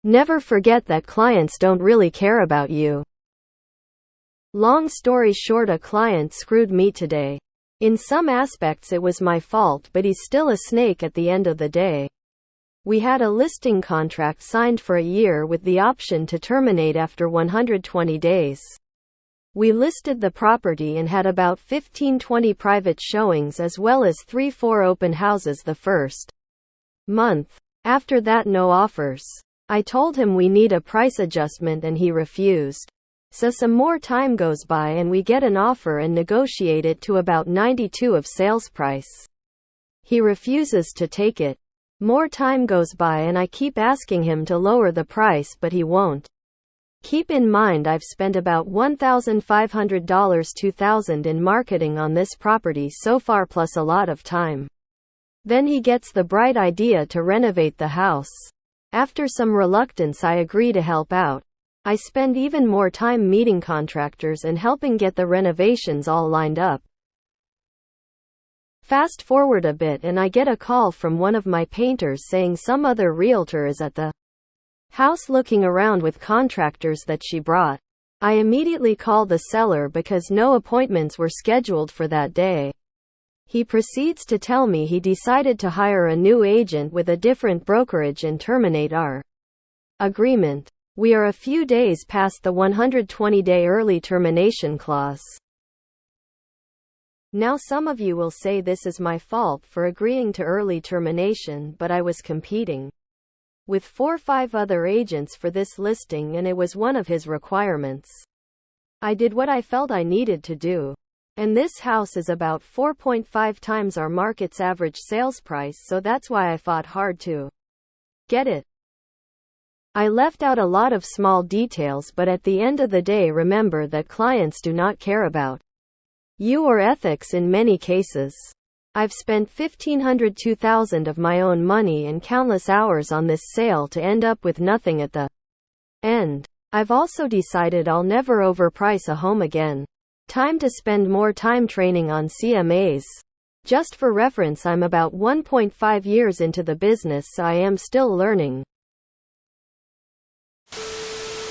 Never forget that clients don't really care about you. Long story short, a client screwed me today. In some aspects it was my fault, but he's still a snake at the end of the day. We had a listing contract signed for a year with the option to terminate after 120 days. We listed the property and had about 15-20 private showings as well as 3-4 open houses the first month. After that, no offers. I told him we need a price adjustment and he refused. So some more time goes by and we get an offer and negotiate it to about 92 of sales price. He refuses to take it. More time goes by and I keep asking him to lower the price, but he won't. Keep in mind I've spent about $1,500 $2,000 in marketing on this property so far, plus a lot of time. Then he gets the bright idea to renovate the house. After some reluctance I agree to help out. I spend even more time meeting contractors and helping get the renovations all lined up. Fast forward a bit and I get a call from one of my painters saying some other realtor is at the house looking around with contractors that she brought. I immediately call the seller because no appointments were scheduled for that day. He proceeds to tell me he decided to hire a new agent with a different brokerage and terminate our agreement. We are a few days past the 120-day early termination clause. Now some of you will say this is my fault for agreeing to early termination, but I was competing with 4 or 5 other agents for this listing and it was one of his requirements. I did what I felt I needed to do. And this house is about 4.5 times our market's average sales price, so that's why I fought hard to get it. I left out a lot of small details, but at the end of the day, remember that clients do not care about you or ethics in many cases. I've spent $1,500 $2,000 of my own money and countless hours on this sale to end up with nothing at the end. I've also decided I'll never overprice a home again. Time to spend more time training on CMAs. Just for reference, I'm about 1.5 years into the business, so I am still learning.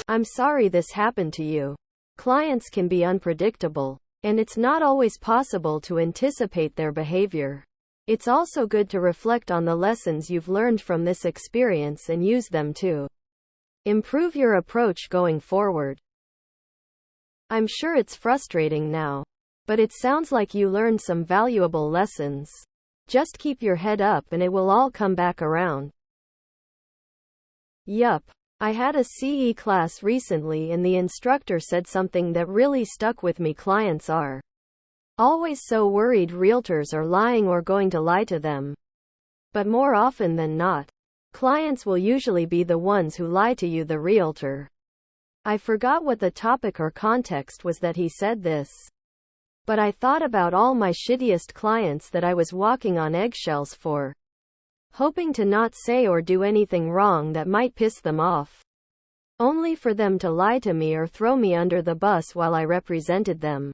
I'm sorry this happened to you. Clients can be unpredictable, and it's not always possible to anticipate their behavior. It's also good to reflect on the lessons you've learned from this experience and use them to improve your approach going forward. I'm sure it's frustrating now, but it sounds like you learned some valuable lessons. Just keep your head up and it will all come back around. Yup. I had a CE class recently and the instructor said something that really stuck with me. Clients are always so worried realtors are lying or going to lie to them. But more often than not, clients will usually be the ones who lie to you, the realtor. I forgot what the topic or context was that he said this. But I thought about all my shittiest clients that I was walking on eggshells for, hoping to not say or do anything wrong that might piss them off, only for them to lie to me or throw me under the bus while I represented them.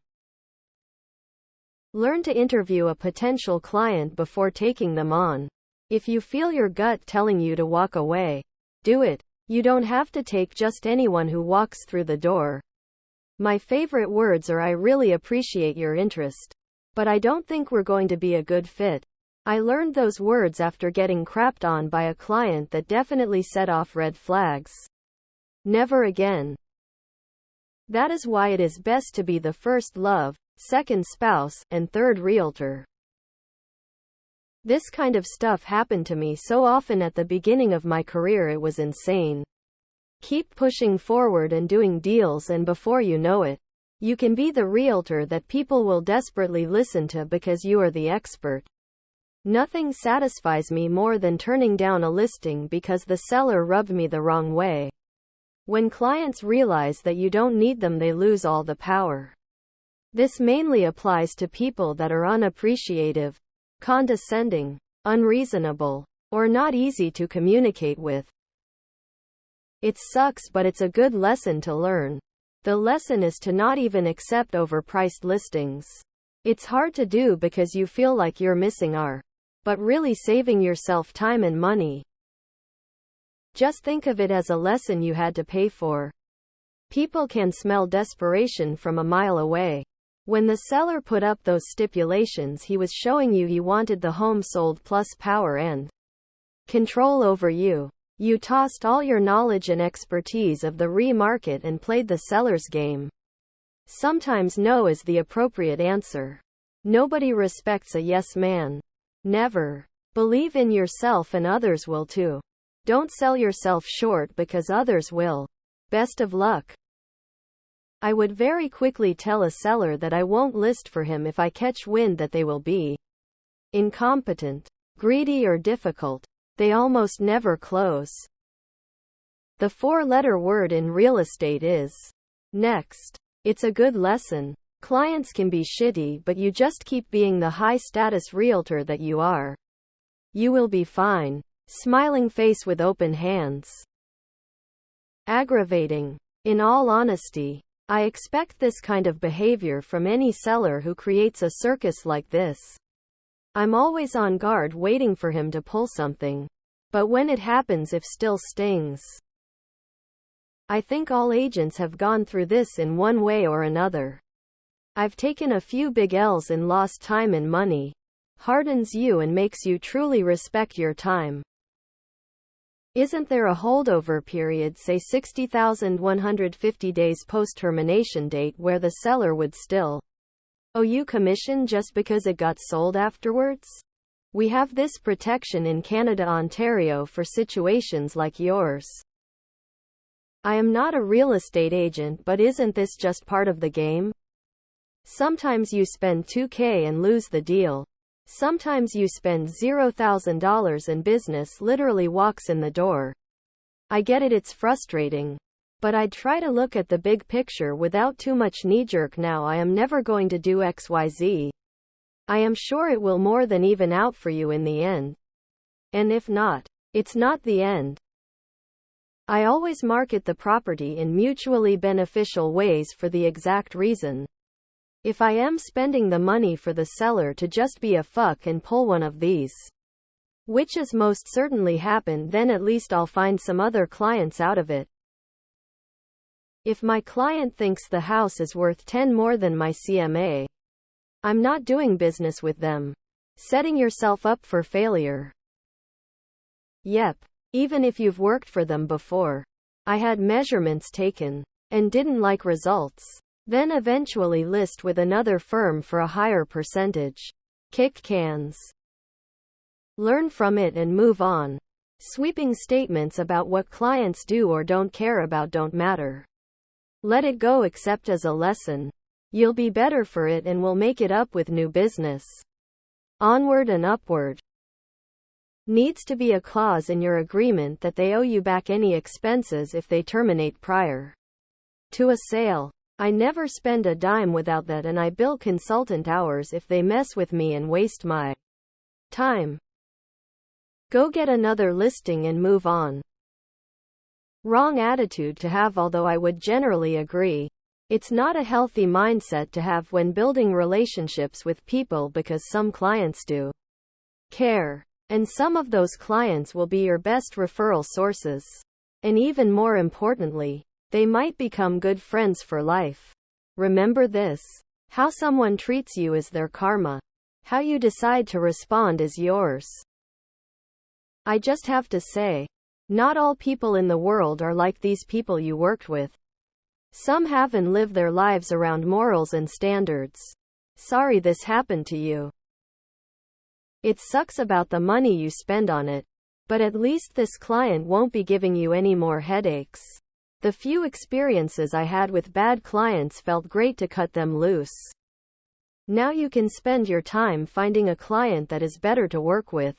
Learn to interview a potential client before taking them on. If you feel your gut telling you to walk away, do it. You don't have to take just anyone who walks through the door. My favorite words are, I really appreciate your interest, but I don't think we're going to be a good fit. I learned those words after getting crapped on by a client that definitely set off red flags. Never again. That is why it is best to be the first love, second spouse, and third realtor. This kind of stuff happened to me so often at the beginning of my career, it was insane. Keep pushing forward and doing deals, and before you know it, you can be the realtor that people will desperately listen to because you are the expert. Nothing satisfies me more than turning down a listing because the seller rubbed me the wrong way. When clients realize that you don't need them, they lose all the power. This mainly applies to people that are unappreciative, condescending, unreasonable, or not easy to communicate with. It sucks, but it's a good lesson to learn. The lesson is to not even accept overpriced listings. It's hard to do because you feel like you're missing out, but really saving yourself time and money. Just think of it as a lesson you had to pay for. People can smell desperation from a mile away. When the seller put up those stipulations, he was showing you he wanted the home sold plus power and control over you. You tossed all your knowledge and expertise of the re-market and played the seller's game. Sometimes no is the appropriate answer. Nobody respects a yes man. Never. Believe in yourself and others will too. Don't sell yourself short because others will. Best of luck. I would very quickly tell a seller that I won't list for him if I catch wind that they will be incompetent, greedy, or difficult. They almost never close. The four-letter word in real estate is next. It's a good lesson. Clients can be shitty, but you just keep being the high-status realtor that you are. You will be fine. Smiling face with open hands. Aggravating. In all honesty, I expect this kind of behavior from any seller who creates a circus like this. I'm always on guard waiting for him to pull something. But when it happens, it still stings. I think all agents have gone through this in one way or another. I've taken a few big L's and lost time and money. Hardens you and makes you truly respect your time. Isn't there a holdover period, say 60,150 days post-termination date, where the seller would still owe you commission just because it got sold afterwards? We have this protection in Canada, Ontario for situations like yours. I am not a real estate agent, but isn't this just part of the game? Sometimes you spend $2,000 and lose the deal. Sometimes you spend $0,000 and business literally walks in the door. I get it, it's frustrating. But I'd try to look at the big picture without too much knee-jerk. Now I am never going to do XYZ. I am sure it will more than even out for you in the end. And if not, it's not the end. I always market the property in mutually beneficial ways for the exact reason. If I am spending the money for the seller to just be a fuck and pull one of these, which has most certainly happened, then at least I'll find some other clients out of it. If my client thinks the house is worth 10 more than my CMA, I'm not doing business with them. Setting yourself up for failure. Yep. Even if you've worked for them before. I had measurements taken and didn't like results. Then eventually list with another firm for a higher percentage. Kick cans. Learn from it and move on. Sweeping statements about what clients do or don't care about don't matter. Let it go, except as a lesson. You'll be better for it and will make it up with new business. Onward and upward. Needs to be a clause in your agreement that they owe you back any expenses if they terminate prior to a sale. I never spend a dime without that, and I bill consultant hours if they mess with me and waste my time. Go get another listing and move on. Wrong attitude to have, although I would generally agree. It's not a healthy mindset to have when building relationships with people, because some clients do care. And some of those clients will be your best referral sources. And even more importantly, they might become good friends for life. Remember this. How someone treats you is their karma. How you decide to respond is yours. I just have to say, not all people in the world are like these people you worked with. Some have and live their lives around morals and standards. Sorry this happened to you. It sucks about the money you spend on it. But at least this client won't be giving you any more headaches. The few experiences I had with bad clients felt great to cut them loose. Now you can spend your time finding a client that is better to work with.